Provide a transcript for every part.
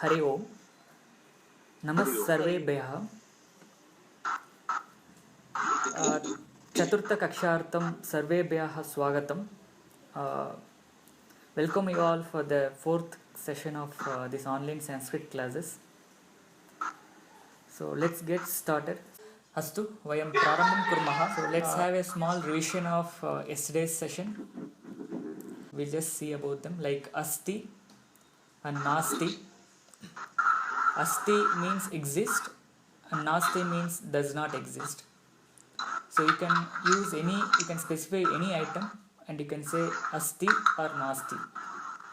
हरि ओम नमः सर्वेभ्यः चतुर्थकक्षार्थं सर्वेभ्यः स्वागतम् welcome you all for the fourth session of this online Sanskrit classes. So let's get started. Astu vayam prarambham kurmah. So let's have a small revision of yesterday's session. We'll just see about them like asti and nasti. Asti means exist and nasti means does not exist. So you can specify any item and you can say asti or nasti.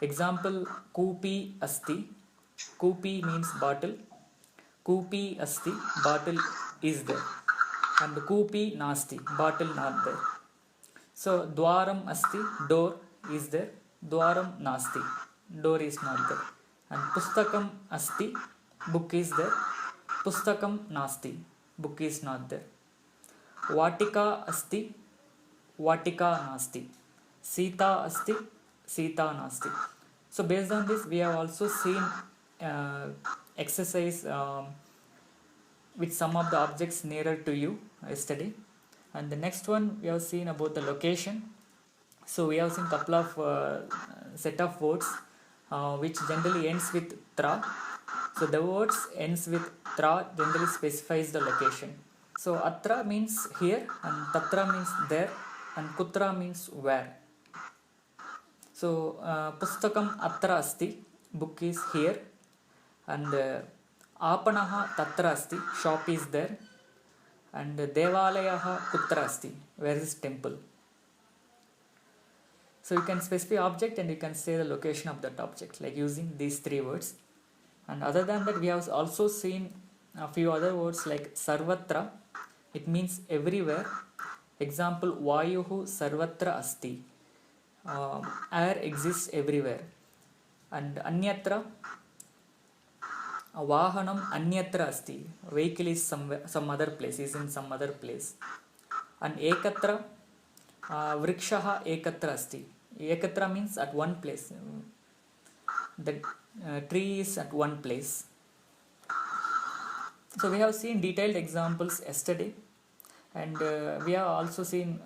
Example, Kupi asti. Kupi means bottle. Kupi asti, bottle is there. And Kupi nasti, bottle not there. So Dwaram asti, door is there. Dwaram nasti, door is not there. And Pustakam asti, book is there. Pustakam nasti, book is not there. Vatika asti, Vatika nasti. Sita asti, Sita nasti. So based on this, we have also seen exercise with some of the objects nearer to you yesterday. And the next one we have seen about the location. So we have seen couple of set of words which generally ends with tra. So the words ends with tra generally specifies the location. So atra means here and tatra means there and kutra means where. So pustakam atra asti, book is here, and apanaha tatra asti, shop is there, and devalayaha kutra asti, where is temple. So you can specify object and you can say the location of that object like using these three words. And other than that, we have also seen a few other words like sarvatra. It means everywhere. Example, vayuhu sarvatra asti. Air exists everywhere. And anyatra, vahanam anyatra asti. Vehicle is some other place, is in some other place. And ekatra, vrikshaha ekatra asti. Ekatra means at one place. The tree is at one place. So we have seen detailed examples yesterday, and we have also seen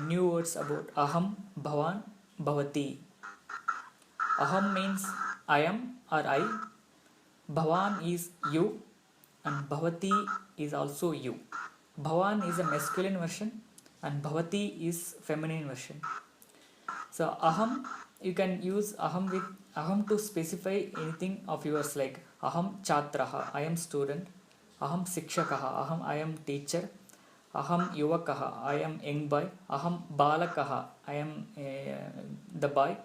new words about aham, bhavan, bhavati. Aham means I am or I. Bhavan is you, and bhavati is also you. Bhavan is a masculine version and bhavati is feminine version. So aham, you can use aham with aham to specify anything of yours like aham chatraha, I am student. Aham sikshakaha, I am teacher. Aham yuvakaha, I am young boy. Aham balakaha, I am the boy.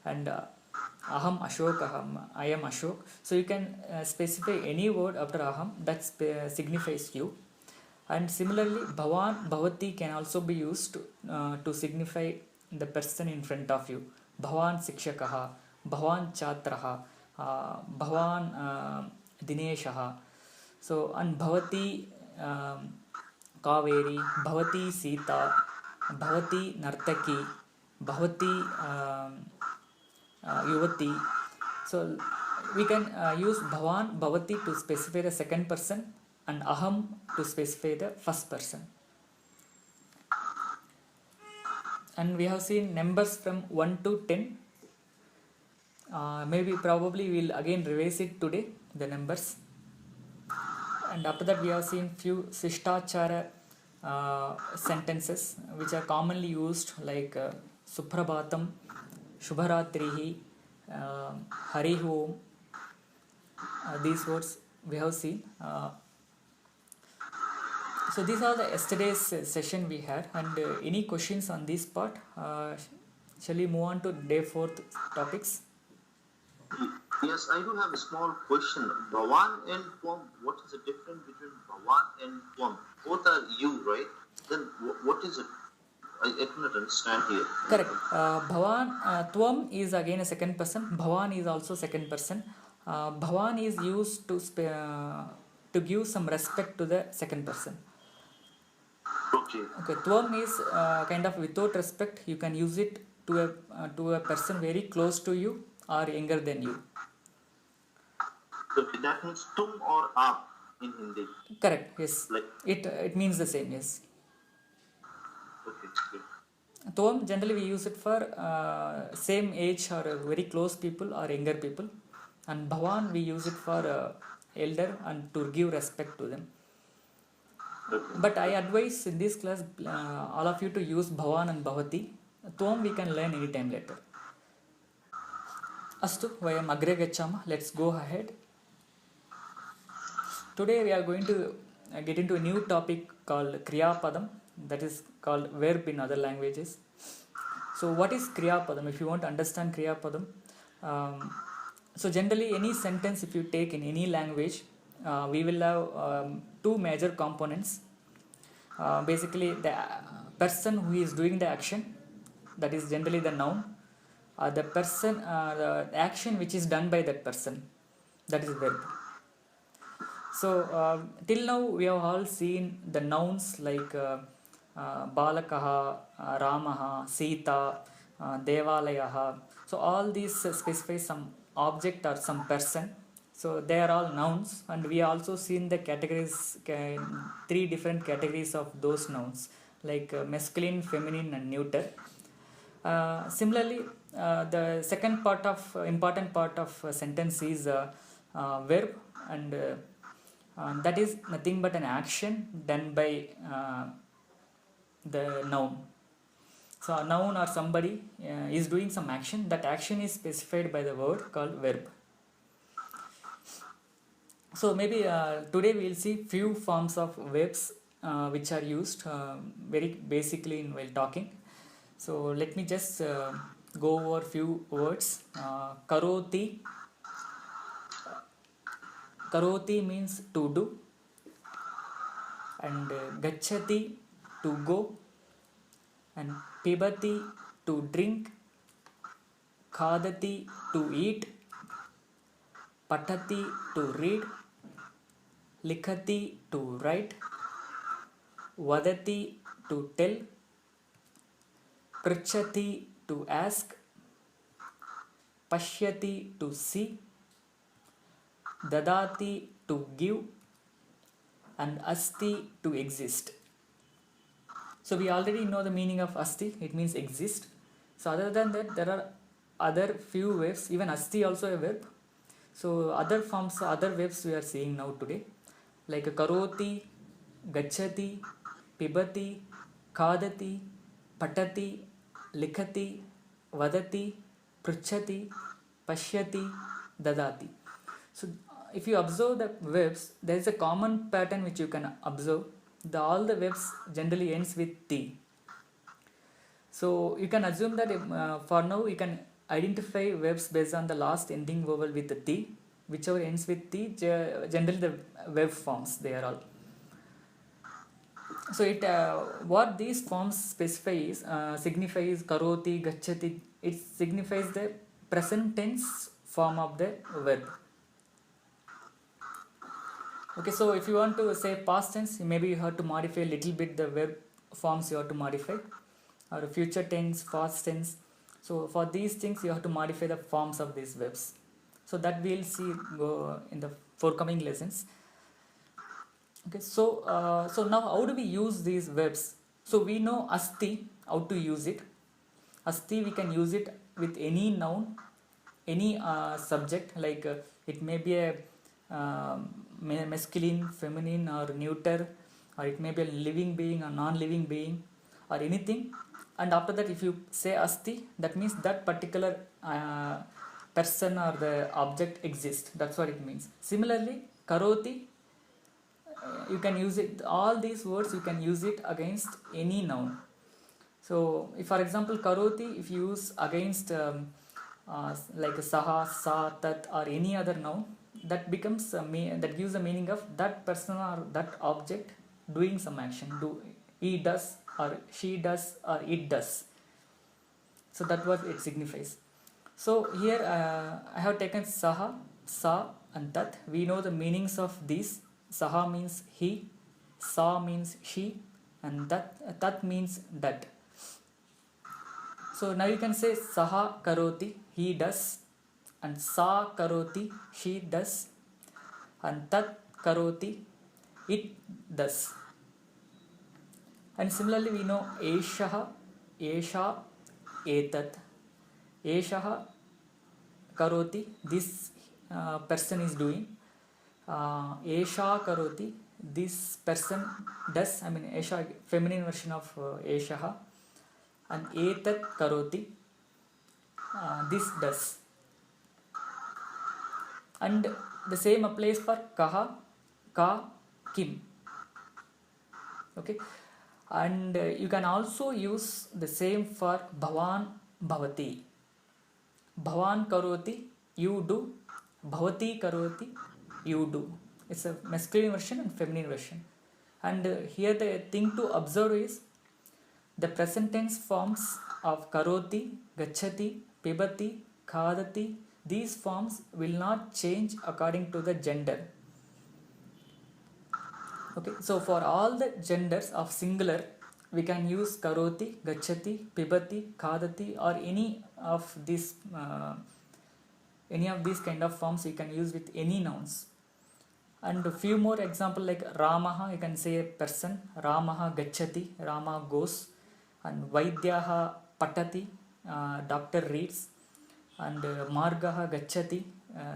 And aham ashokaha, I am Ashok. So you can specify any word after aham that signifies you. And similarly, bhavan, bhavati can also be used to signify the person in front of you. Bhavan sikshakaha, bhavan chatraha, bhavan dineshaha. So, and bhavati Kaveri, bhavati Sita, bhavati Nartaki, bhavati Yuvati. So, we can use bhavan, bhavati to specify the second person and aham to specify the first person. And we have seen numbers from 1 to 10. Probably we'll again revise it today, the numbers. And after that we have seen few sishtachara sentences which are commonly used like Suprabhatam, Shubharatrihi, Hari Om. These words we have seen. So these are the yesterday's session we had, and any questions on this part? Shall we move on to day 4 topics? Yes, I do have a small question. Bhavan and Tvam, what is the difference between Bhavan and Tvam? Both are you, right? Then what is it? I cannot understand here. Correct. Bhavan, Tvam is again a second person. Bhavan is also second person. Bhavan is used to give some respect to the second person. Okay. Tvam is kind of without respect. You can use it to a person very close to you or younger than you. Okay, that means tum or aap in Hindi. Correct, yes. Like, It means the same, yes. okay, okay. Tom generally we use it for same age or very close people or younger people, and Bhavan we use it for elder and to give respect to them. Okay. But I advise in this class all of you to use Bhavan and Bhavati. Tom we can learn anytime later. Astu, vayam agre gachama. Let's go ahead. Today we are going to get into a new topic called Kriya Padam, that is called verb in other languages. So what is Kriya Padam? If you want to understand Kriya Padam, so generally any sentence if you take in any language, we will have two major components. Basically the person who is doing the action, that is generally the noun, the person, the action which is done by that person, that is verb. So till now we have all seen the nouns like Balakaha, Ramaha, Sita, Devalayaha. So all these specify some object or some person. So they are all nouns, and we also seen the categories, three different categories of those nouns like masculine, feminine, and neuter. Similarly, the second part of important part of sentence is verb, and that is nothing but an action done by the noun. So a noun or somebody is doing some action. That action is specified by the word called verb. So maybe today we will see few forms of verbs which are used very basically in while talking. So let me just go over few words. Karoti. Karoti means to do, and gachati to go, and pibati to drink, khadati to eat, patati to read, likhati to write, vadati to tell, pruchati to ask, pashyati to see, dadati to give, and asti to exist. So we already know the meaning of asti, it means exist. So other than that, there are other few verbs, even asti also a verb. So other forms, other verbs we are seeing now today, like karoti, gachati, pibati, khadati, patati, likhati, vadati, pruchati, pashyati, dadati. So if you observe the verbs, there is a common pattern which you can observe. All the verbs generally ends with T. So you can assume that for now you can identify verbs based on the last ending vowel with the T. Whichever ends with T, generally the verb forms, they are all. So it what these forms specify is signifies karoti, gachati. It signifies the present tense form of the verb. Okay, so if you want to say past tense, maybe you have to modify a little bit the verb forms you have to modify, or future tense, past tense. So for these things you have to modify the forms of these verbs. So that we'll see go in the forthcoming lessons. Okay, so now how do we use these verbs? So we know asti, how to use it. Asti we can use it with any noun, any subject, like it may be a masculine, feminine, or neuter, or it may be a living being or non-living being, or anything. And after that, if you say asti, that means that particular person or the object exists. That's what it means. Similarly, karoti, you can use it, all these words you can use it against any noun. So if for example karoti, if you use against like saha, sa, tat, or any other noun, that becomes that gives the meaning of that person or that object doing some action. He does, or she does, or it does. So that what it signifies. So here I have taken saha, sa, and tat. We know the meanings of these. Saha means he, sa means she, and tat means that. So now you can say saha karoti, he does, and sa karoti, she does, and tat karoti, it does. And similarly we know eshaha, esha, etat. Eshaha karoti, this person is doing. Esha karoti, this person does. I mean esha, feminine version of eshaha. And etat karoti, this does. And the same applies for kaha, ka, kim. Okay, and you can also use the same for bhavan, bhavati. Bhavan karoti, you do. Bhavati karoti, you do. It's a masculine version and feminine version. And here the thing to observe is the present tense forms of karoti, gachati, pibati, khadati. These forms will not change according to the gender. Okay, so for all the genders of singular, we can use karoti, gachati, pibati, khadati, or any of these kind of forms you can use with any nouns. And a few more example like Ramaha, you can say a person. Ramaha gachati, Rama goes. And Vaidyaha patati, doctor reads. And Margaha gachati,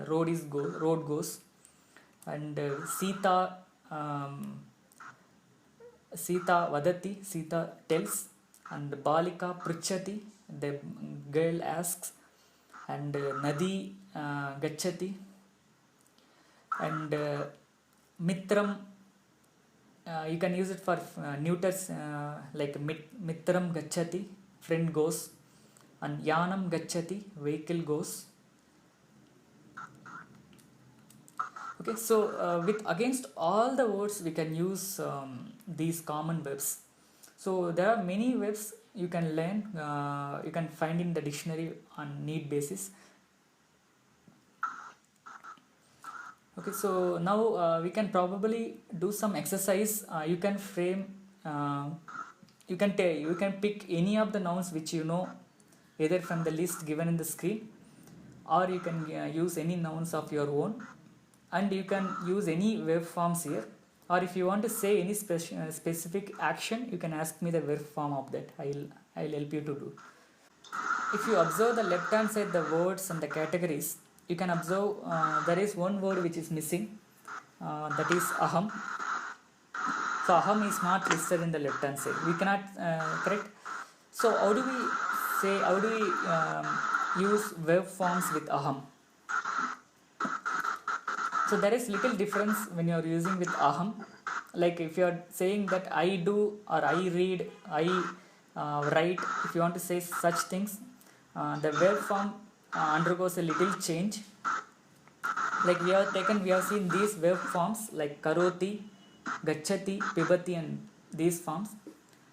road goes. And Sita vadati, Sita tells. And Balika prichati, the girl asks. And Nadi gachati. And Mitram, you can use it for neuters like Mitram gachati, friend goes. And Yanam gachati, vehicle goes. Okay, so with against all the words we can use these common verbs. So there are many verbs you can learn, you can find in the dictionary on need basis. Okay, so now we can probably do some exercise. You can frame, you can pick any of the nouns which you know, either from the list given in the screen, or you can use any nouns of your own, and you can use any verb forms here. Or if you want to say any specific action, you can ask me the verb form of that. I'll help you to do. If you observe the left hand side, the words and the categories, you can observe there is one word which is missing, that is aham. So aham is not listed in the left hand side. We cannot correct. So how do we use verb forms with aham? So there is little difference when you are using with aham. Like if you are saying that I do, or I read, I write, if you want to say such things, the verb form undergoes a little change. Like we have seen these verb forms like karoti, gachati, pibati, and these forms.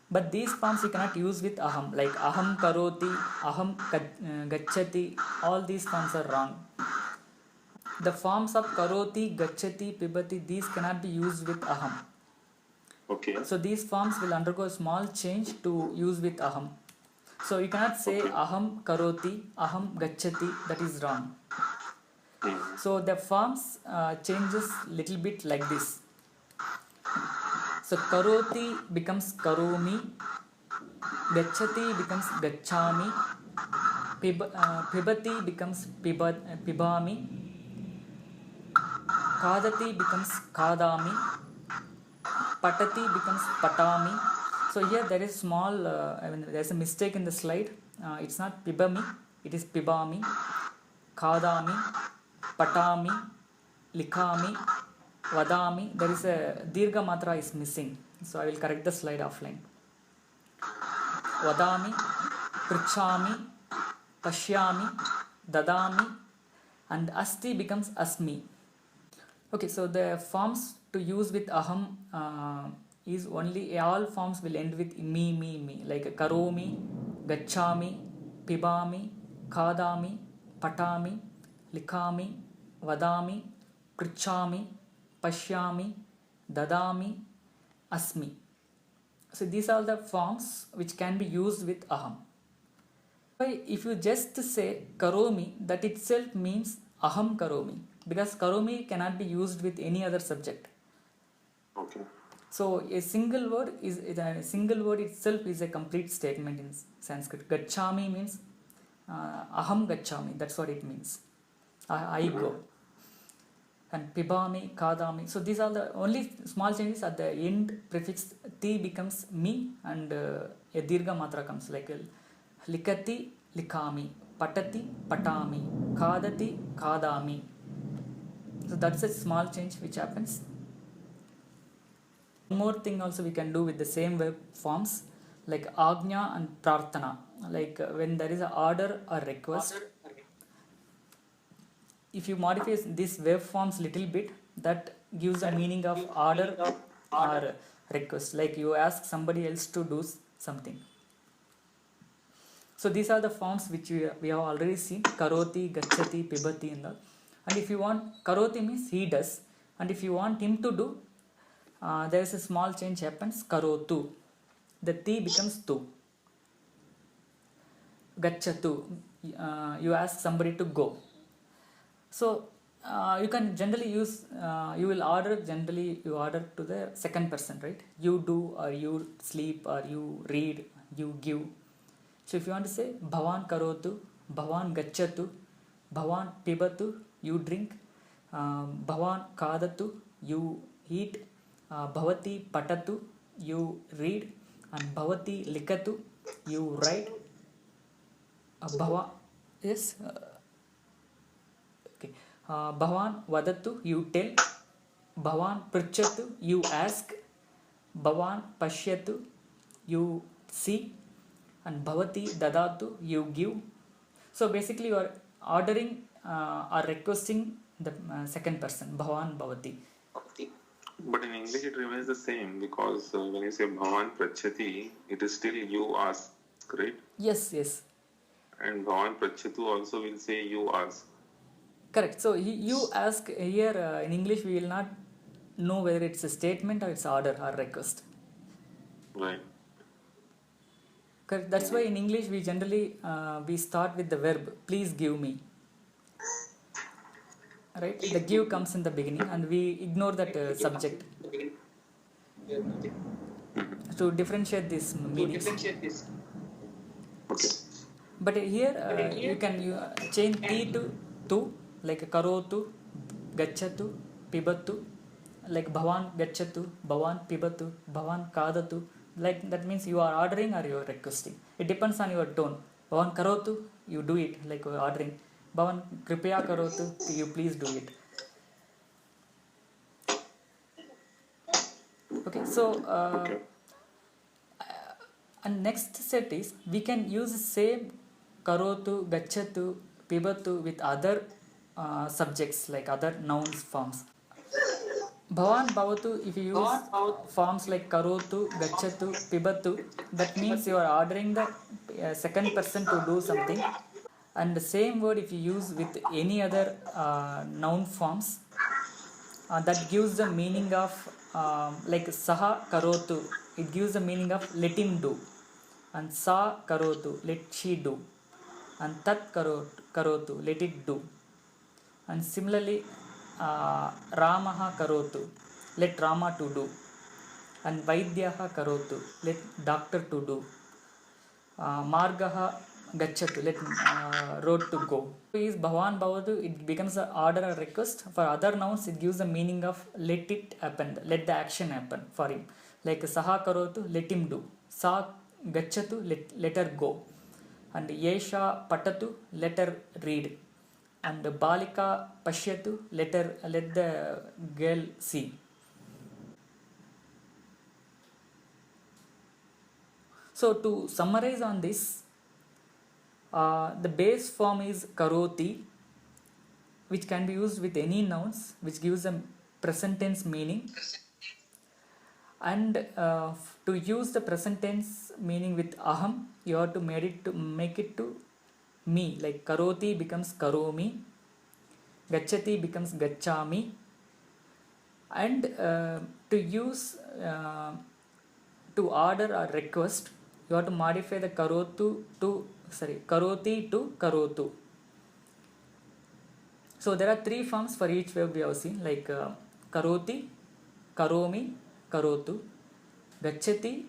But these forms you cannot use with aham. Like aham karoti, aham gachati, all these forms are wrong. The forms of karoti, gachati, pibati, these cannot be used with aham. Okay. So these forms will undergo a small change to use with aham. So you cannot say aham karoti, aham gachati, that is wrong. So the forms changes little bit like this. So karoti becomes karomi, gachati becomes gachami, pibati becomes pibami, khadati becomes khadami, patati becomes patami. So here there is small, there is a mistake in the slide. It's not pibami, it is pibami, khadami, patami, likhami, vadami. There is a dirgha matra is missing. So I will correct the slide offline. Vadami, prichami, pashyami, dadami, and asti becomes asmi. Okay, so the forms to use with aham is only, all forms will end with me. Like karomi, gachami, pibami, khadami, patami, likhami, vadami, prichami, pashyami, dadami, asmi. So these are the forms which can be used with aham. If you just say karomi, that itself means aham karomi. because karomi cannot be used with any other subject. Okay. So a single word a single word itself is a complete statement in Sanskrit. Gachami means aham gachami. That's what it means. I go. And pibami, kadami. So these are the only small changes. At the end prefix ti becomes mi, and a dirgha matra comes like likati, likami, patati, patami, kadati, kadami. So that's a small change which happens. One more thing also we can do with the same verb forms like agnya and prarthana. Like when there is an order or request, if you modify these verb forms little bit, that gives a meaning of order or request. Like you ask somebody else to do something. So these are the forms which we have already seen: karoti, gachati, pibati, and all. And if you want, karoti means he does, and if you want him to do, there is a small change happens. Karotu, the ti becomes tu. Gachatu, you ask somebody to go. So you can generally use, you will order, generally you order to the second person, right? You do, or you sleep, or you read, you give. So if you want to say bhavan karotu, bhavan gachatu, bhavan pibatu, you drink, bhavan kadatu, you eat, bhavati patatu, you read, and bhavati likatu, you write. Bhava, yes. Okay. Bhavan vadatu, you tell. Bhavan pruchatu, you ask. Bhavan pashyatu, you see. And bhavati dadatu, you give. So basically you are ordering or requesting the second person, bhavan bhavati. But in English it remains the same, because when you say Bhavan Prachati, it is still you ask, right? Yes. And Bhavan Prachatu also will say you ask. Correct. So you ask here in English, we will not know whether it's a statement or it's order or request. Right. Correct. That's why in English we generally we start with the verb please give me. Right? The give comes in the beginning, and we ignore that subject to differentiate these meanings. Okay. But here you can change ti to tu, like karotu, gachatu, pibatu, like bhavan gachatu, bhavan pibatu, bhavan kadatu. Like that means you are ordering or you are requesting. It depends on your tone. Bhavan karotu, you do it like you are ordering. Bhavan kripaya karotu, you please do it. Okay, so Okay. and next set is we can use same karotu, gachatu, pibatu with other subjects like other nouns forms. Bhavan bhavatu, if you use forms like karotu, gachatu, pibatu, that means you are ordering the second person to do something. And the same word if you use with any other noun forms, that gives the meaning of like saha karotu, it gives the meaning of let him do. And sa karotu, let she do. And tat karotu, let it do. And similarly, Ramaha karotu, let Rama to do. And Vaidyaha karotu, let doctor to do. Margaha gachatu, let road to go. Is bhavan bhavatu, it becomes an order or request. For other nouns, it gives the meaning of let it happen, let the action happen for him. Like saha karotu, let him do. Sa gachatu, let her go. And yesha patatu, let her read. And balika pashyatu, let the girl see. So to summarize on this, the base form is karoti, which can be used with any nouns, which gives a present tense meaning. And to use the present tense meaning with aham, you have to make it to me, like karoti becomes karomi, gachati becomes gachami. And to use to order or request, you have to modify the karoti to karotu. So there are three forms for each verb we have seen, like karoti, karomi, karotu, gacchati,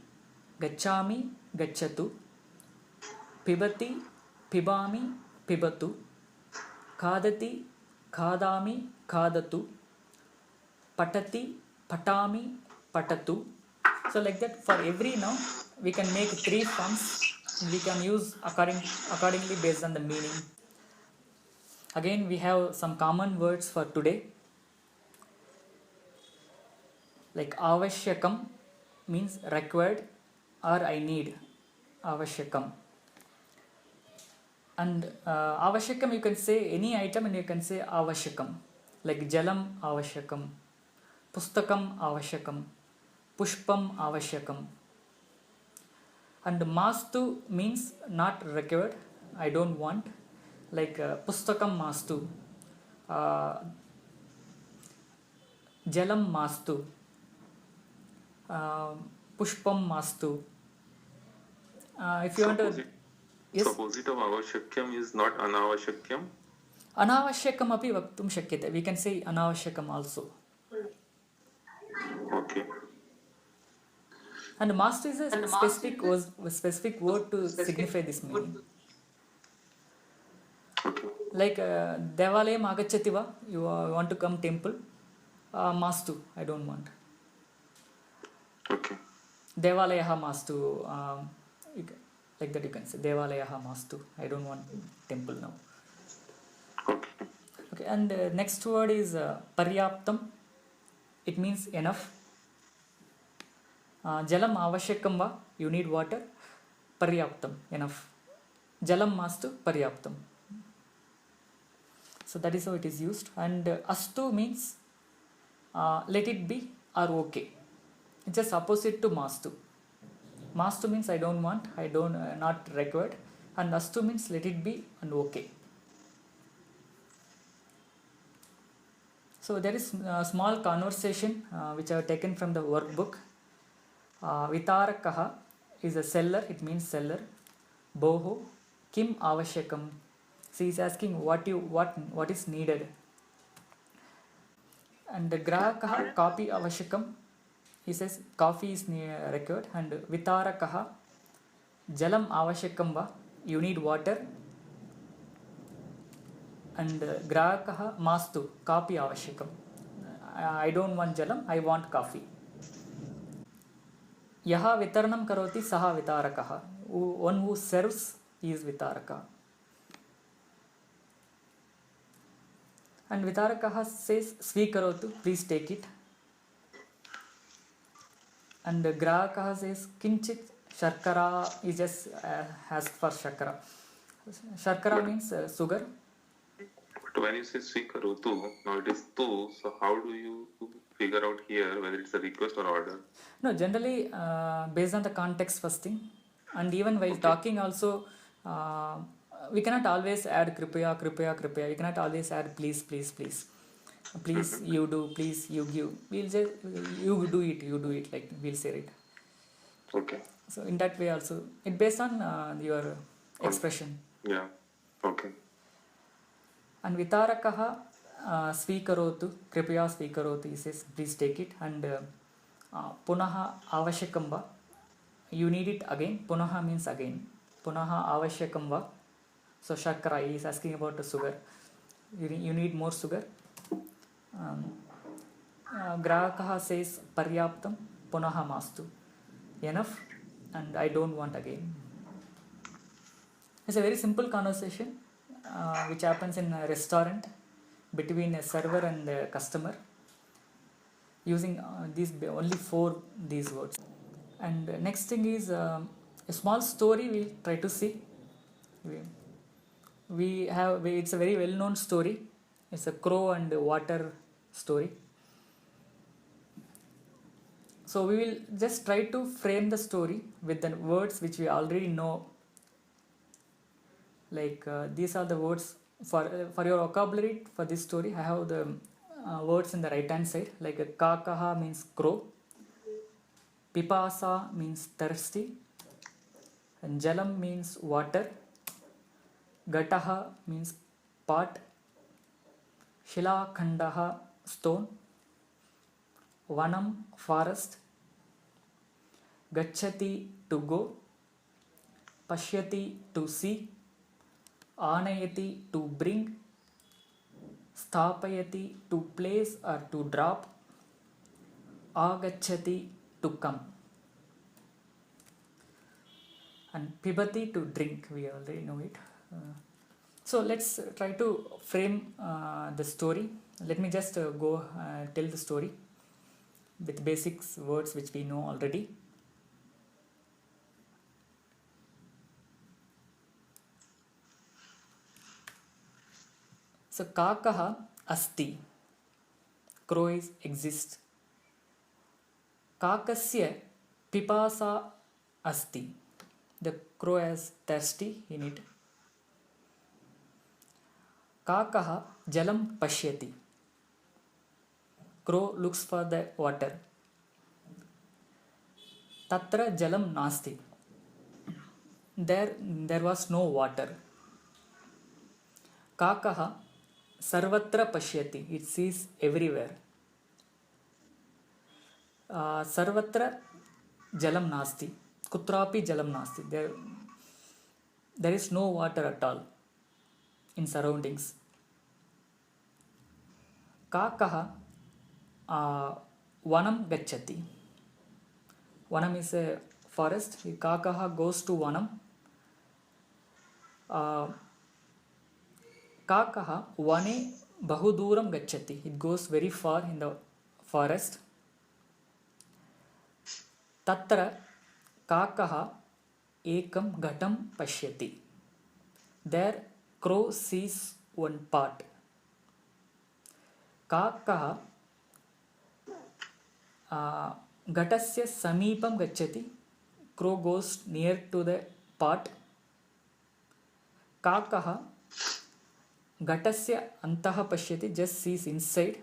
gacchami, gacchatu, pibati, pibami, pibatu, khadati, khadami, khadatu, patati, patami, patatu. So like that, for every noun we can make three forms. We can use accordingly based on the meaning. Again, we have some common words for today, like avashyakam means required or I need. Avashyakam. And avashyakam, you can say any item and you can say avashyakam, like jalam avashyakam, pustakam avashyakam, pushpam avashyakam. And mastu means not required, I don't want, like pustakam mastu, jalam mastu, pushpam mastu. If you want to, yes, Opposite of avashakyam is not anavashakyam. anavashyakam api vaktum shakyate. We can say anavashyakam also. Okay. And mastu is a specific word to signify this meaning. Okay. Like devalayam agacchati va, you want to come temple, mastu, I don't want. Okay. Devalayaha mastu, like that you can say devalayaha mastu, I don't want temple now. Okay. Okay, and next word is paryaptam. It means enough. Jalam avashyakam va, you need water. Paryaptam, enough. Jalam mastu, paryaptam. So that is how it is used. And astu means let it be or okay. It's just opposite to mastu. Mastu means I don't want, I don't not required, and astu means let it be and okay. So there is a small conversation which I have taken from the workbook. Vitarakaha is a seller, it means seller. Boho, kim avashyakam. So he is asking what is needed. And the grahakaha, copy avashyakam. He says coffee is required. And vitarakaha, jalam avashyakam va, you need water. And grahakaha mastu, coffee avashyakam. I don't want jalam, I want coffee. Yaha vitaranam karoti saha vitarakaha. One who serves is vitaraka. And vitarakaha says swikarotu, please take it. And grahakaha says kinchit sharkara, is just asked for shakara. Shakara means sugar. But when you say swikarotu, now it is tu, so how do you figure out here whether it's a request or order? No, generally based on the context first thing. And even while talking also, we cannot always add kripaya, kripaya, kripaya. We cannot always add please, please, please. Please you do, please you give. We'll just, you do it, like we'll say it. Okay. So in that way also, it based on your expression. Yeah. Okay. And vitarakaha swikarotu, kripaya swikarotu, he says please take it. And punaha avashyakam va, you need it again. Punaha means again. Punaha avashyakam va. So shakara, he is asking about the sugar. You need more sugar. Grahakaha says paryaptam, punaha mastu, enough, and I don't want again. It's a very simple conversation which happens in a restaurant between a server and a customer, using these only these words. And next thing is a small story we'll try to see. It's a very well known story. It's a crow and water story. So we will just try to frame the story with the words which we already know. Like these are the words for your vocabulary for this story. I have the words in the right hand side. Like kakaha means crow, pipasa means thirsty, and jalam means water, gataha means pot, Shilakhandaha stone, Vanam forest, Gachati to go, Pashyati to see, Anayati to bring, Sthapayati to place or to drop, Agachati to come, and Pibati to drink. We already know it. So let's try to frame the story. Let me just go tell the story with basics words which we know already. So Kakaha asti, crow is exists. Kakasya pipasa asti, the crow is thirsty in it. Kakaha jalam pashyati, crow looks for the water. Tatra jalam nasti, there was no water. Kakaha sarvatra pashyati, it sees everywhere. Sarvatra jalam nasti, kutrapi jalam nasti, there is no water at all in surroundings. Kakaha vanam gacchati, vanam is a forest. Kakaha goes to vanam. Kakaha vane bahuduram gacchati, it goes very far in the forest. Tatra Kakaha ekam ghatam pashyati, there crow sees one part. Kakaha ghatasya samipam gacchati, crow goes near to the pot. Kakaha ghatasya antaha pashyati, just sees inside.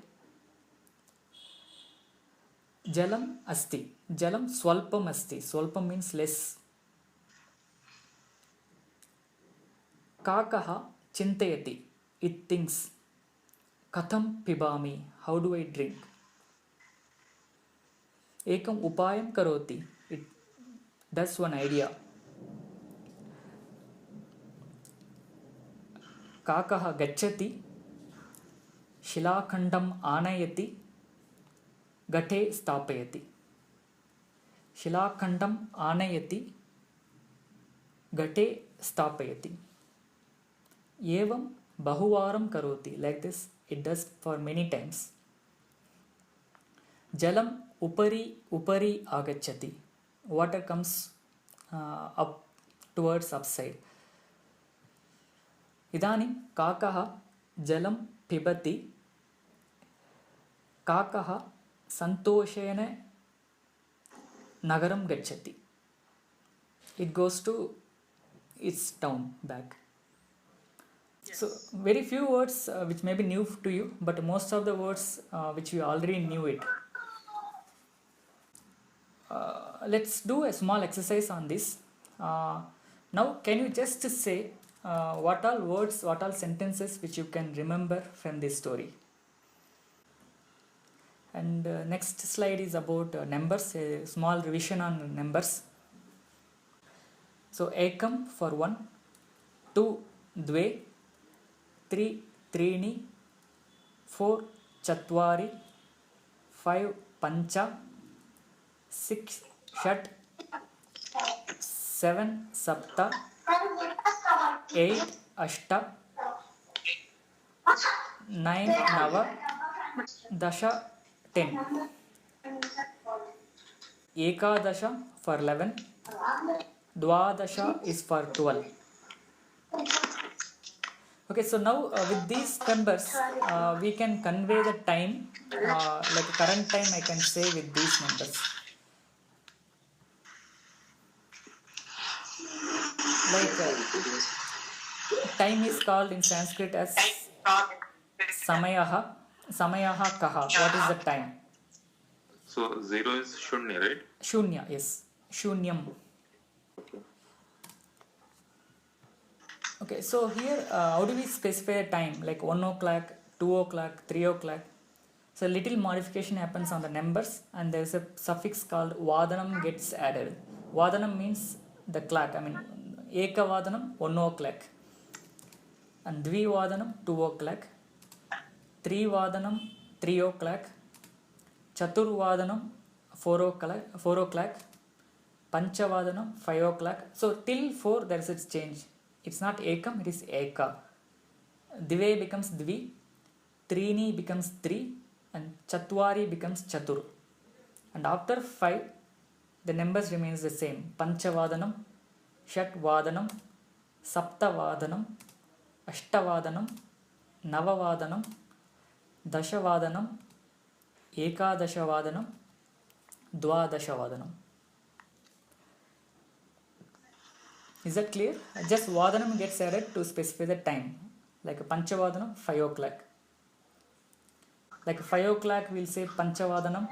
Jalam asti, jalam swalpam asti, swalpam means less. Kakaha chintayati, it thinks. Katham pibami, how do I drink? Ekam upayam karoti, it does one idea. Kakaha gacchati, shilakhandam anayati, gate sthapayati. Shilakhandam anayati, gate sthapayati. Evam bahuvaram karoti, like this it does for many times. Jalam upari agachati, water comes up towards upside. Idanim Kakaha jalam pibati, Kakaha santoshena nagaram gacchati, it goes to its town back. So very few words which may be new to you, but most of the words which you already knew it. Let's do a small exercise on this. Now can you just say what all words, what all sentences which you can remember from this story? And next slide is about numbers, a small revision on numbers. So ekam for 1, 2 dve, 3 त्रीणि, 4 चत्वारि, 5 पञ्च, 6 षट्, 7 सप्त, 8 अष्ट, 9 नव, 10 10, एकादश for 11, द्वादश is for 12. Okay, so now with these numbers we can convey the time, like current time I can say with these numbers. Like time is called in Sanskrit as samayaha. Samayaha kaha, what is the time? So 0 is shunya, right? Shunya, yes. Shunyam. Okay, so here how do we specify a time? Like 1 o'clock, 2 o'clock, 3 o'clock. So little modification happens on the numbers, and there is a suffix called vadanam gets added. Vadanam means the clock. I mean, eka vadanam 1 o'clock, and dvi vadanam 2 o'clock, tri vadanam 3 o'clock, chatur vadanam 4 o'clock, pancha vadanam 5 o'clock. So till 4 there is its change. It's not ekam, it is eka. Dive becomes dvi, trini becomes 3, and chatvari becomes chatur. And after 5 the numbers remains the same. Pancha vadanam, shat vadanam, sapta vadanam, ashta vadanam, nava vadanam, dasha vadanam, ekadasha vadanam, dwadasha vadanam. Is that clear? Just vadanam gets added to specify the time. Like a pancha vadanam 5 o'clock. Like 5 o'clock we'll say pancha vadanam,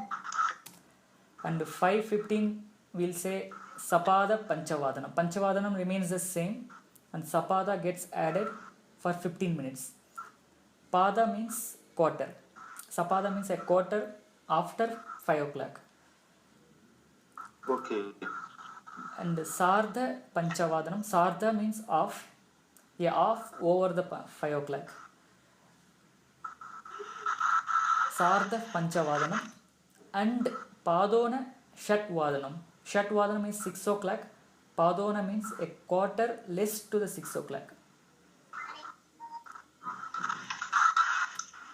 and 5:15 we'll say sapada panchavadanam. Panchavadanam remains the same, and sapada gets added for 15 minutes. Pada means quarter. Sapada means a quarter after 5 o'clock. Okay. And sardha panchavadanam. Sardha means off. Yeah, off over the 5 o'clock. Sardha panchavadanam. And padona shatvadanam. Shatvadanam means 6 o'clock. Padona means a quarter less to the 6 o'clock.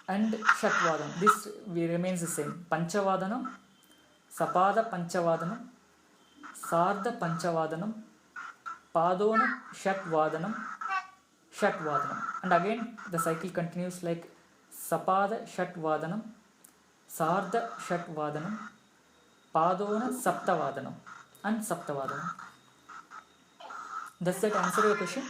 And shatvadanam. This remains the same. Panchavadanam, sapada panchavadanam, sardha panchavadanam, padona shatvadanam, shatvadanam. And again the cycle continues like sapada shatvadanam, sardha shatvadanam, padona saptavadanam, and saptavadanam. Does that answer your question?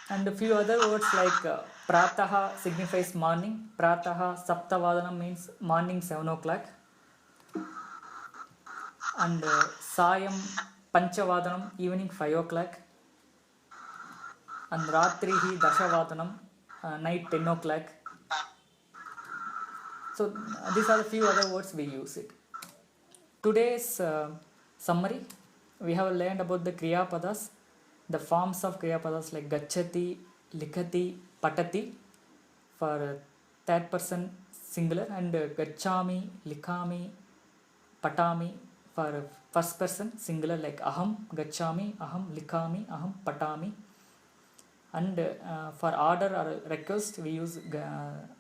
And a few other words like prataha signifies morning. Prataha saptavadanam means morning 7 o'clock. And sayam panchavadanam evening 5 o'clock. And ratrihi dashavadanam night 10 o'clock. So these are the few other words we use it. Today's summary, we have learned about the kriya padas, the forms of kriya padas like gachati, likhati, patati for third person singular, and gachami, likhami, patami for first person singular like aham, gachami, aham, likhami, aham, patami. And for order or request we use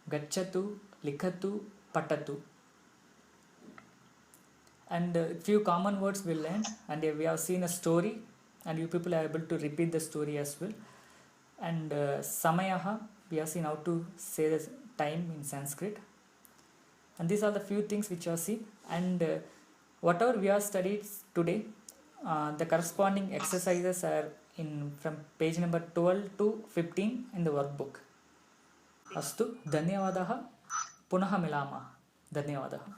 gachatu, likhatu, patatu. And few common words we learned, and we have seen a story, and you people are able to repeat the story as well. And samayaha, we have seen how to say the time in Sanskrit. And these are the few things which you have seen. And whatever we have studied today, the corresponding exercises are in from page number 12 to 15 in the workbook. Astu, dhanyavadaha, punaha milama. Dhanyavadaha.